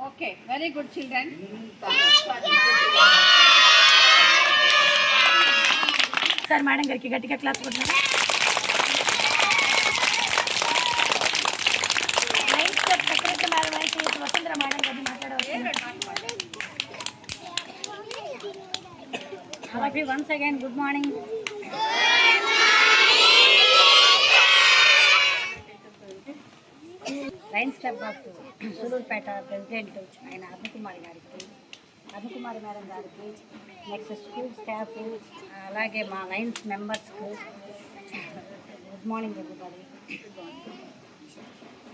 Okay, very good children. Sir madam గారికి గట్టిగా class కొట్టినారు. సెక్రటరీ మేడం అయితే వసుంధర మేడం గారిని మాట్లాడవచ్చు. Once again good morning. Lions club of Sullurpeta president ఆయన అరుణకుమారి మేడం గారికి, నెక్స్ట్ స్కూల్ స్టాఫ్, అలాగే మా లయన్స్ మెంబర్స్కు గుడ్ మార్నింగ్ ఎవ్రీబడి.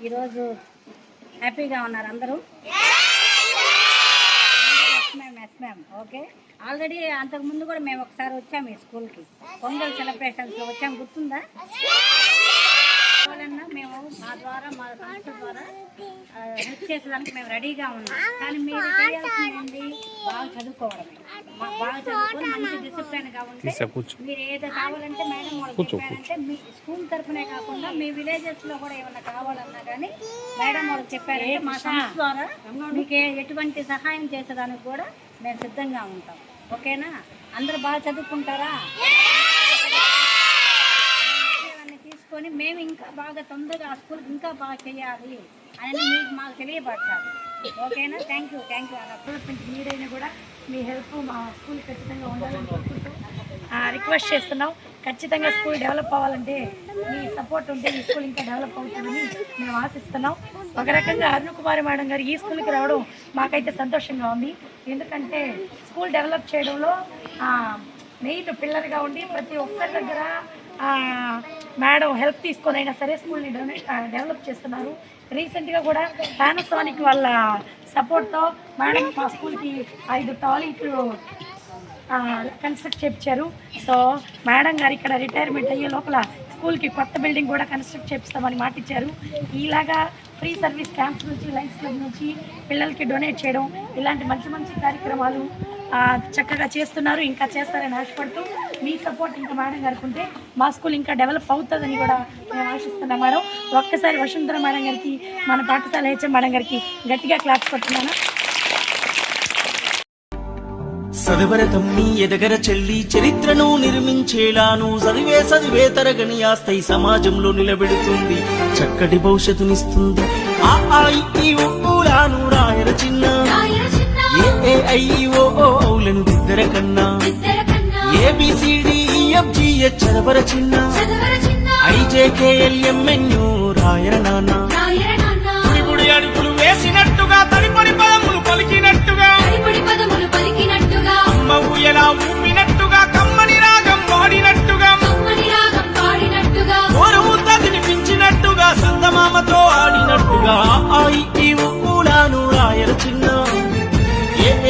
ఈరోజు హ్యాపీగా ఉన్నారు అందరూ? Yes ma'am. ఓకే, ఆల్రెడీ అంతకుముందు కూడా మేము ఒకసారి వచ్చాము ఈ స్కూల్కి, పొంగల్ సెలబ్రేషన్స్లో వచ్చాము, గుర్తుందా? మేము మా ద్వారా మా సంస్థ ద్వారా హెల్ప్ చేసేదానికి మేము రెడీగా ఉన్నాం. కానీ మీరు చేయాల్సింది బాగా చదువుకోవడమే. బాగా చదువుకొని మంచి డిసిప్లిన్గా ఉంటే మీరు ఏదో కావాలంటే మేడం వాళ్ళు చెప్పారంటే మీ స్కూల్ తరఫునే కాకుండా మీ విలేజెస్లో కూడా ఏమన్నా కావాలన్నా కానీ మేడం వాళ్ళు చెప్పారంటే మా సంస్థ ద్వారా మీకు ఎటువంటి సహాయం చేసేదానికి కూడా మేము సిద్ధంగా ఉంటాం. ఓకేనా? అందరూ బాగా చదువుకుంటారా? తీసుకొని మేము ఇంకా బాగా తొందరగా ఆ స్కూల్ ఇంకా బాగా చేయాలి అని మీకు మాకు తెలియపడతారు. ఓకేనా? Thank you. అలా మీరైనా కూడా మీ హెల్ప్ మా స్కూల్ ఖచ్చితంగా ఉండాలని కోరుకుంటూ రిక్వెస్ట్ చేస్తున్నాం. ఖచ్చితంగా స్కూల్ డెవలప్ అవ్వాలంటే మీ సపోర్ట్ ఉంటే ఈ స్కూల్ ఇంకా డెవలప్ అవుతుందని మేము ఆశిస్తున్నాం. ఒక రకంగా అరుణకుమారి మేడం గారు ఈ స్కూల్కి రావడం మాకైతే సంతోషంగా ఉంది. ఎందుకంటే స్కూల్ డెవలప్ చేయడంలో మెయిన్ పిల్లర్గా ఉండి ప్రతి ఒక్కరి దగ్గర మేడం హెల్ప్ తీసుకొని అయినా సరే స్కూల్ని డెవలప్ చేస్తున్నారు. రీసెంట్గా కూడా పానాసోనిక్ వాళ్ళ సపోర్ట్తో మేడం మా స్కూల్కి 5 టాయిలెట్లు కన్స్ట్రక్ట్ చేయించారు. సో మేడం గారు ఇక్కడ రిటైర్మెంట్ అయ్యే లోపల స్కూల్కి కొత్త బిల్డింగ్ కూడా కన్స్ట్రక్ట్ చేపిస్తామని మాట ఇచ్చారు. ఇలాగా ఫ్రీ సర్వీస్ క్యాంప్స్ నుంచి, లయన్స్ క్లబ్ నుంచి పిల్లలకి డొనేట్ చేయడం, ఇలాంటి మంచి కార్యక్రమాలు చక్కగా చేస్తున్నారు. ఇంకా చేస్తారని ఆశపడుతూ మీ సపోర్ట్ ఇంకా మేడం గారికి ఉంటే మా స్కూల్ ఇంకా డెవలప్ అవుతుందని కూడా మేము ఆశిస్తున్నాం. మేడం ఒక్కసారి వసుంధర మేడం గారికి, మన పాఠశాల హెచ్ఎం మేడం గారికి గట్టిగా క్లాప్స్ కొట్టున్నాను. చదవర తమ్మి ఎదగర చెల్లి చరిత్రను నిర్మించేలాను చదివే తరగని ఆస్థై సమాజంలో నిలబెడుతుంది, చక్కటి భవిష్యత్తునిస్తుంది. ఆ ఊలాను రాయర చిన్న ఏఐఓలను దిద్దర కన్నా, ABCDEFGH చదవర చిన్న, IJKLMNU రాయర నాన్న. గుడి అడుగులు వేసినట్టుగా తడిపడి పదములు పలికినట్టుగా, అమ్మ ఊయలా ఊపినట్టుగా, కమ్మని రాగం వాడినట్టుగా, ఓరముద్ద తినిపించినట్టుగా, సందమామతో ఆడినట్టుగా ఊలాను రాయర చిన్న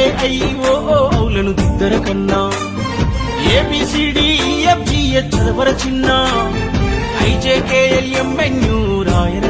ఏఐఓలను దిద్దర కన్నా, ABCDEFGH చదవర చిన్న, IJKLMNU రాయర